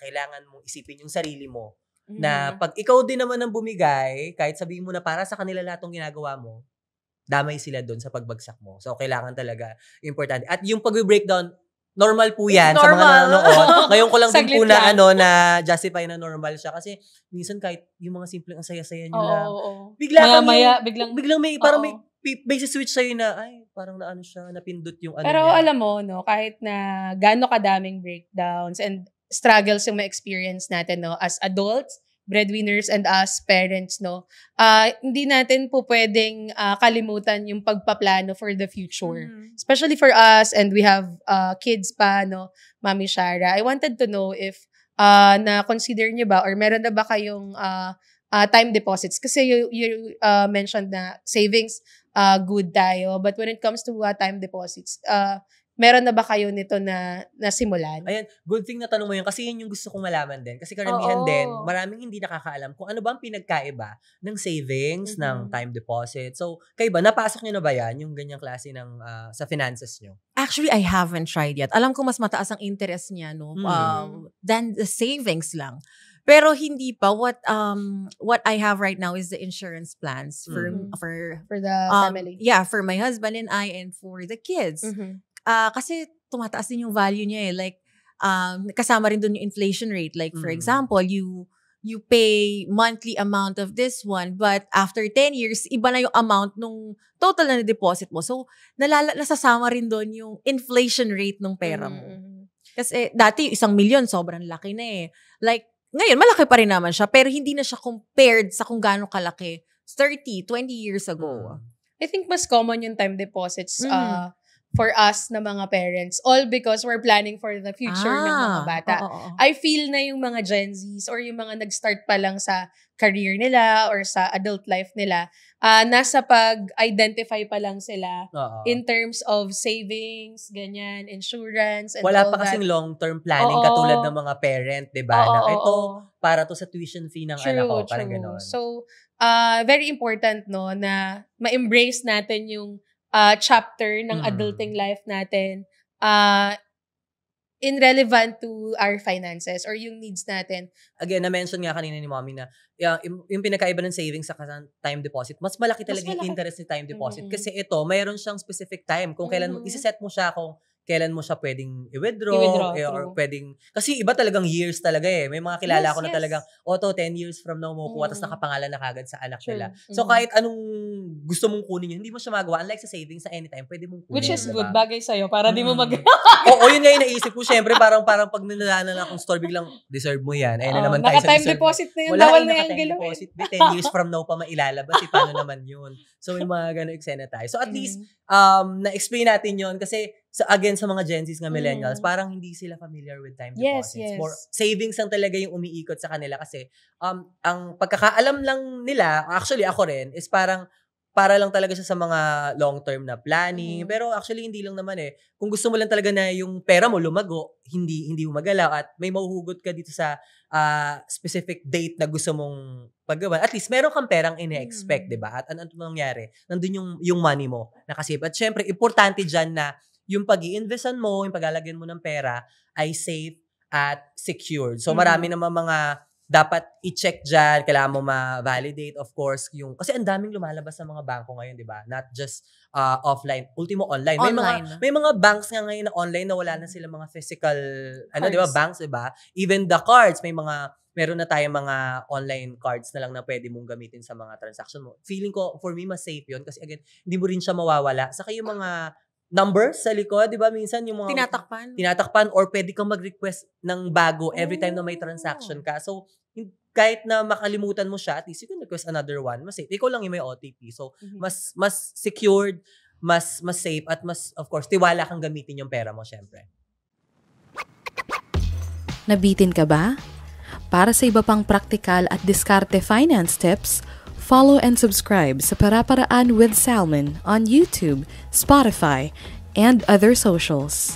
kailangan mong isipin yung sarili mo. Na pag ikaw din naman ang bumigay, kahit sabihin mo na para sa kanila lahat ng ginagawa mo, damay sila doon sa pagbagsak mo. So, kailangan talaga importante. At yung pag-breakdown, normal po yan sa mga nanonood. Ngayon ko lang din po na justify na normal siya. Kasi minsan kahit yung mga simpleng ang saya-saya nyo lang, biglang may, parang may switch sa'yo na, ay, parang na ano siya, napindot yung ano Pero niya. alam mo, no, kahit na gaano kadaming breakdowns and struggles yung ma-experience natin, no, as adults, breadwinners, and as parents, no, hindi natin po pwedeng kalimutan yung pagpaplano for the future. Especially for us, and we have kids pa, no, Mami Shara. I wanted to know if na-consider niyo ba or meron na ba kayong time deposits? Kasi you mentioned na savings, good tayo. But when it comes to time deposits, meron na ba kayo nito na nasimulan? Ayan, good thing na tanong mo yun kasi yun yung gusto kong malaman din. Kasi karamihan din, maraming hindi nakakaalam kung ano ba ang pinagkaiba ng savings, ng time deposit. So, kayo ba, napasok nyo na ba yan, yung ganyang klase ng sa finances nyo? Actually, I haven't tried yet. Alam ko mas mataas ang interest niya, no? Than the savings lang. Pero hindi pa. What I have right now is the insurance plans for the family. Yeah, for my husband and I, and for the kids. Kasi tumataas din yung value niya eh. Like, kasama rin dun yung inflation rate. Like, for example, you pay monthly amount of this one, but after 10 years, iba na yung amount nung total na deposit mo. So, nasasama rin dun yung inflation rate ng pera mo. Kasi dati, 1 million, sobrang laki na eh. Like, ngayon, malaki pa rin naman siya, pero hindi na siya compared sa kung gaano kalaki 30, 20 years ago. I think mas common yung time deposits for us na mga parents, all because we're planning for the future ng mga bata. I feel na yung mga Gen Zs or yung mga nag-start pa lang sa career nila or sa adult life nila, nasa pag-identify pa lang sila in terms of savings, ganyan, insurance, and wala all pa that. kasing long-term planning katulad ng mga parent, diba? Na ito, para to sa tuition fee ng anak ko, parang gano'n. So, very important, no, na ma-embrace natin yung chapter ng adulting life natin in relevant to our finances or yung needs natin. Again, na-mention nga kanina ni Mommy na yung pinakaiba ng savings sa time deposit, mas malaki talaga yung interest ni time deposit. Kasi ito, mayroon siyang specific time. Kung kailan isa-set mo siya kung kailan mo siya pwedeng i-withdraw or pwedeng, kasi iba talagang years talaga eh. May mga kilala ko na talagang, 10 years from now mo kuha, tapos nakapangalan na kagad sa anak nila. So kahit anong gusto mong kunin yun, hindi mo siya magawa. Unlike sa savings, sa anytime, pwede mong kunin. Which is good, bagay sa'yo, para di mo Oo, yun nga yung naisip ko. Siyempre, parang pag nilalanan na akong store, biglang, deserve mo yan. Ayun na naman tayo sa naka-time deposit na yun. Wala bawal na yung time deposit. 10 years from now pa mailalabas. Paano naman yun? So, may mga gano'ng eksena tayo. So, at least, na-explain natin yun kasi, again, sa mga Gen Zs nga millennials, parang hindi sila familiar with time deposits. Yes. More savings ang talaga yung umiikot sa kanila kasi ang pagkakaalam lang nila, actually ako rin, is parang para lang talaga siya sa mga long-term na planning. Pero actually, hindi lang naman eh. Kung gusto mo lang talaga na yung pera mo lumago, hindi mo magalaw at may mahuhugot ka dito sa specific date na gusto mong paggawa. At least, meron kang perang ine-expect, diba? At ano nangyari? Nandun yung money mo nakasave. At syempre, importante dyan na yung pag-i-investan mo, yung pag-alagyan mo ng pera ay safe at secured. So, marami naman mga dapat i-check dyan, kailangan mo ma-validate, of course, kasi ang daming lumalabas sa mga bangko ngayon, di ba? Not just offline, ultimo online. May mga banks nga ngayon na online na wala na sila mga physical, di ba, banks, di ba? Even the cards, meron na tayong mga online cards na lang na pwede mong gamitin sa mga transaction mo. Feeling ko, for me, mas safe yun kasi again, hindi mo rin siya mawawala. Saka yung mga numbers sa likod, di ba? Minsan yung mga tinatakpan or pwede kang mag-request ng bago every time na may transaction ka. So, kahit na makalimutan mo siya, at least you can request another one. Mas safe. Ikaw lang yung may OTP. So, mas secured, mas safe, at mas, of course, tiwala kang gamitin yung pera mo, syempre. Nabitin ka ba? Para sa iba pang praktikal at diskarte finance tips, follow and subscribe sa Para-Paraan with Salmon on YouTube, Spotify, and other socials.